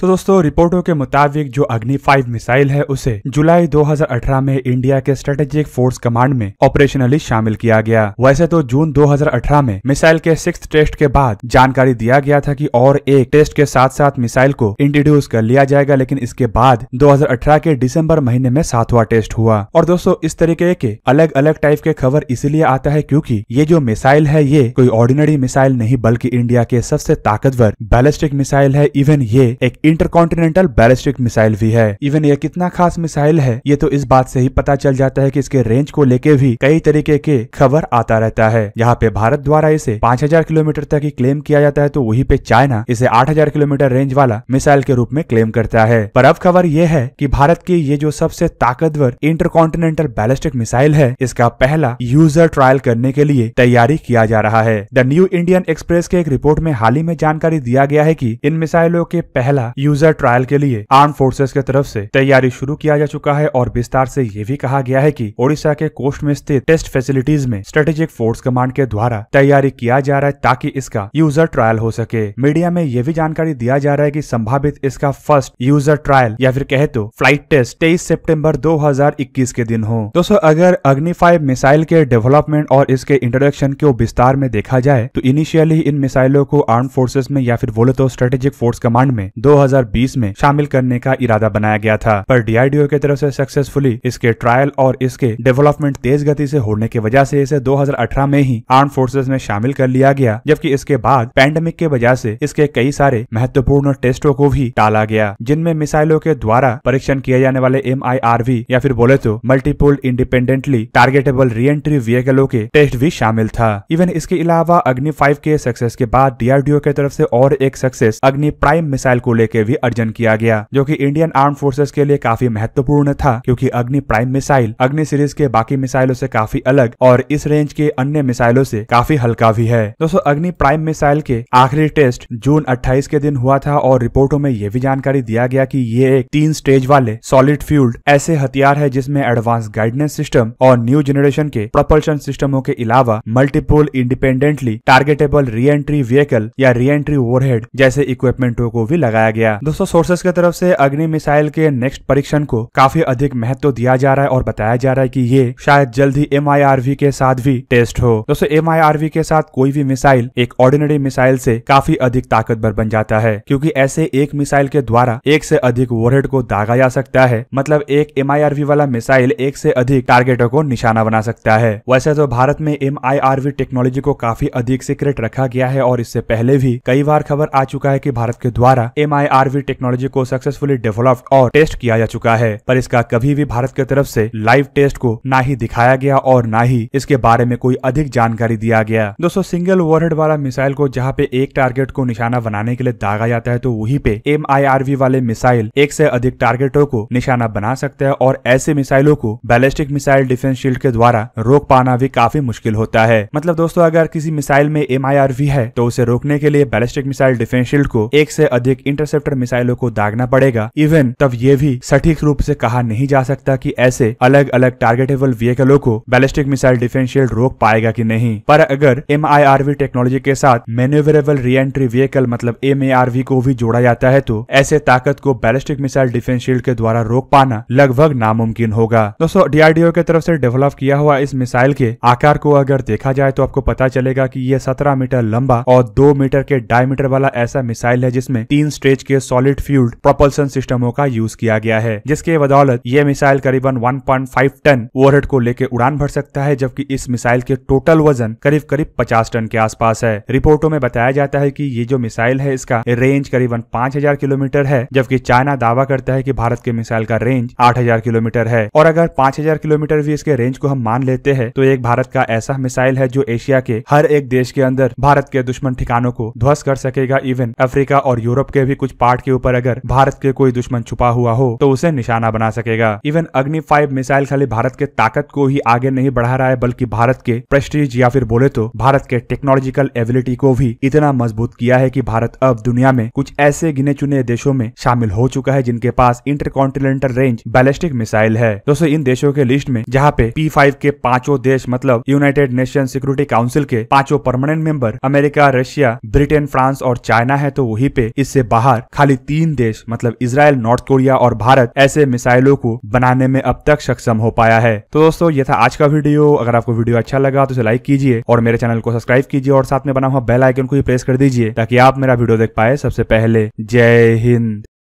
तो दोस्तों रिपोर्टों के मुताबिक जो अग्नि 5 मिसाइल है उसे जुलाई 2018 में इंडिया के स्ट्रेटेजिक फोर्स कमांड में ऑपरेशनली शामिल किया गया। वैसे तो जून 2018 में मिसाइल के 6th टेस्ट के बाद जानकारी दिया गया था कि और एक टेस्ट के साथ साथ मिसाइल को इंट्रोड्यूस कर लिया जाएगा, लेकिन इसके बाद 2018 के दिसंबर महीने में 7वां टेस्ट हुआ। और दोस्तों इस तरीके के अलग अलग टाइप के खबर इसीलिए आता है क्योंकि ये जो मिसाइल है ये कोई ऑर्डिनरी मिसाइल नहीं बल्कि इंडिया के सबसे ताकतवर बैलिस्टिक मिसाइल है। इवन ये एक इंटरकॉन्टिनेंटल बैलिस्टिक मिसाइल भी है। इवन ये कितना खास मिसाइल है ये तो इस बात से ही पता चल जाता है कि इसके रेंज को लेके भी कई तरीके के खबर आता रहता है। यहाँ पे भारत द्वारा इसे 5000 किलोमीटर तक ही क्लेम किया जाता है, तो वहीं पे चाइना इसे 8000 किलोमीटर रेंज वाला मिसाइल के रूप में क्लेम करता है। पर अब खबर ये है कि भारत की ये जो सबसे ताकतवर इंटरकॉन्टिनेंटल बैलिस्टिक मिसाइल है इसका पहला यूजर ट्रायल करने के लिए तैयारी किया जा रहा है। द न्यू इंडियन एक्सप्रेस के एक रिपोर्ट में हाल ही में जानकारी दिया गया है कि इन मिसाइलों के पहला यूजर ट्रायल के लिए आर्म फोर्सेस की तरफ से तैयारी शुरू किया जा चुका है और विस्तार से ये भी कहा गया है कि ओडिशा के कोस्ट में स्थित टेस्ट फैसिलिटीज में स्ट्रेटेजिक फोर्स कमांड के द्वारा तैयारी किया जा रहा है ताकि इसका यूजर ट्रायल हो सके। मीडिया में यह भी जानकारी दिया जा रहा है कि संभावित इसका फर्स्ट यूजर ट्रायल या फिर कहे तो फ्लाइट टेस्ट 23 सितंबर 2021 के दिन हो। दोस्तों अगर अग्नि 5 मिसाइल के डेवलपमेंट और इसके इंट्रोडक्शन को विस्तार में देखा जाए तो इनिशियली इन मिसाइलों को आर्म फोर्सेस में या फिर बोले तो स्ट्रेटेजिक फोर्स कमांड में 2020 में शामिल करने का इरादा बनाया गया था, पर DRDO की तरफ से सक्सेसफुली इसके ट्रायल और इसके डेवलपमेंट तेज गति से होने की वजह से इसे 2018 में ही आर्म फोर्सेस में शामिल कर लिया गया, जबकि इसके बाद पैंडेमिक के वजह से इसके कई सारे महत्वपूर्ण टेस्टों को भी टाला गया, जिनमें मिसाइलों के द्वारा परीक्षण किए जाने वाले MIRV या फिर बोले तो मल्टीपल इंडिपेंडेंटली टारगेटेबल रीएंट्री व्हीकलों के टेस्ट भी शामिल था। इवन इसके अलावा अग्नि 5 के सक्सेस के बाद DRDO की तरफ से और एक सक्सेस अग्नि प्राइम मिसाइल को लेकर भी अर्जन किया गया, जो कि इंडियन आर्म फोर्सेस के लिए काफी महत्वपूर्ण था क्योंकि अग्नि प्राइम मिसाइल अग्नि सीरीज के बाकी मिसाइलों से काफी अलग और इस रेंज के अन्य मिसाइलों से काफी हल्का भी है। दोस्तों अग्नि प्राइम मिसाइल के आखिरी टेस्ट जून 28 के दिन हुआ था और रिपोर्टों में यह भी जानकारी दिया गया कि ये एक 3 स्टेज वाले सॉलिड फ्यूल्ड ऐसे हथियार है जिसमें एडवांस गाइडेंस सिस्टम और न्यू जनरेशन के प्रोपल्शन सिस्टमों के अलावा multiple independently targetable re-entry vehicle या रीएंट्री ओवरहेड जैसे इक्विपमेंटों को भी लगाया गया। दोस्तों सोर्सेस की तरफ से अग्नि मिसाइल के नेक्स्ट परीक्षण को काफी अधिक महत्व दिया जा रहा है और बताया जा रहा है कि ये शायद जल्द ही MIRV के साथ भी टेस्ट हो। दोस्तों MIRV के साथ कोई भी मिसाइल एक ऑर्डिनरी मिसाइल से काफी अधिक ताकतवर बन जाता है क्योंकि ऐसे एक मिसाइल के द्वारा एक से अधिक वॉरहेड को दागा जा सकता है, मतलब एक MIRV वाला मिसाइल एक से अधिक टारगेटों को निशाना बना सकता है। वैसे तो भारत में MIRV टेक्नोलॉजी को काफी अधिक सीक्रेट रखा गया है और इससे पहले भी कई बार खबर आ चुका है कि भारत के द्वारा MIRV टेक्नोलॉजी को सक्सेसफुली डेवलप्ड और टेस्ट किया जा चुका है, पर इसका कभी भी भारत की तरफ से लाइव टेस्ट को ना ही दिखाया गया और ना ही इसके बारे में कोई अधिक जानकारी दिया गया। दोस्तों सिंगल वॉरहेड वाला मिसाइल को जहाँ पे एक टारगेट को निशाना बनाने के लिए दागा जाता है तो वहीं पे MIRV वाले मिसाइल एक से अधिक टारगेटों को निशाना बना सकते हैं और ऐसे मिसाइलों को बैलिस्टिक मिसाइल डिफेंस शील्ड के द्वारा रोक पाना भी काफी मुश्किल होता है। मतलब दोस्तों अगर किसी मिसाइल में MIRV है तो उसे रोकने के लिए बैलिस्टिक मिसाइल डिफेंस शील्ड को एक से अधिक इंटरसेप्टर मिसाइलों को दागना पड़ेगा। इवन तब ये भी सटीक रूप से कहा नहीं जा सकता कि ऐसे अलग अलग टारगेटेबल व्हीकलों को बैलिस्टिक मिसाइल डिफेंस शील्ड रोक पाएगा कि नहीं। पर अगर MIRV टेक्नोलॉजी के साथ मैन्यूवरेबल रीएंट्री व्हीकल मतलब MARV को भी जोड़ा जाता है तो ऐसे ताकत को बैलिस्टिक मिसाइल डिफेंस शील्ड के द्वारा रोक पाना लगभग नामुमकिन होगा। दोस्तों DRDO की तरफ से डेवलप किया हुआ इस मिसाइल के आकार को अगर देखा जाए तो आपको पता चलेगा कि ये 17 मीटर लंबा और 2 मीटर के डायमीटर वाला ऐसा मिसाइल है जिसमें 3 स्टेज के सॉलिड फ्यूल्ड प्रोपल्शन सिस्टमों का यूज किया गया है, जिसके बदौलत ये मिसाइल करीबन 1.5 टन वॉरहेड को लेकर उड़ान भर सकता है, जबकि इस मिसाइल के टोटल वजन करीब 50 टन के आसपास है। रिपोर्टों में बताया जाता है कि ये जो मिसाइल है इसका रेंज करीबन 5000 किलोमीटर है, जबकि चाइना दावा करता है कि भारत के मिसाइल का रेंज 8000 किलोमीटर है। और अगर 5000 किलोमीटर भी इसके रेंज को हम मान लेते हैं तो एक भारत का ऐसा मिसाइल है जो एशिया के हर एक देश के अंदर भारत के दुश्मन ठिकानों को ध्वस्त कर सकेगा। इवन अफ्रीका और यूरोप के भी कुछ पार्ट के ऊपर अगर भारत के कोई दुश्मन छुपा हुआ हो तो उसे निशाना बना सकेगा। इवन अग्नि 5 मिसाइल खाली भारत के ताकत को ही आगे नहीं बढ़ा रहा है बल्कि भारत के प्रेस्टीज या फिर बोले तो भारत के टेक्नोलॉजिकल एबिलिटी को भी इतना मजबूत किया है कि भारत अब दुनिया में कुछ ऐसे गिने चुने देशों में शामिल हो चुका है जिनके पास इंटरकॉन्टिनेंटल रेंज बैलिस्टिक मिसाइल है। दोस्तों इन देशों के लिस्ट में जहाँ पे P5 के 5 देश मतलब यूनाइटेड नेशन सिक्योरिटी काउंसिल के 5 permanent member America, Russia, Britain, France और चाइना है, तो वहीं पे इससे बाहर खाली 3 देश मतलब इजराइल, नॉर्थ कोरिया और भारत ऐसे मिसाइलों को बनाने में अब तक सक्षम हो पाया है। तो दोस्तों ये था आज का वीडियो। अगर आपको वीडियो अच्छा लगा तो इसे लाइक कीजिए और मेरे चैनल को सब्सक्राइब कीजिए और साथ में बना हुआ बेल आइकन को भी प्रेस कर दीजिए ताकि आप मेरा वीडियो देख पाए सबसे पहले। जय हिंद।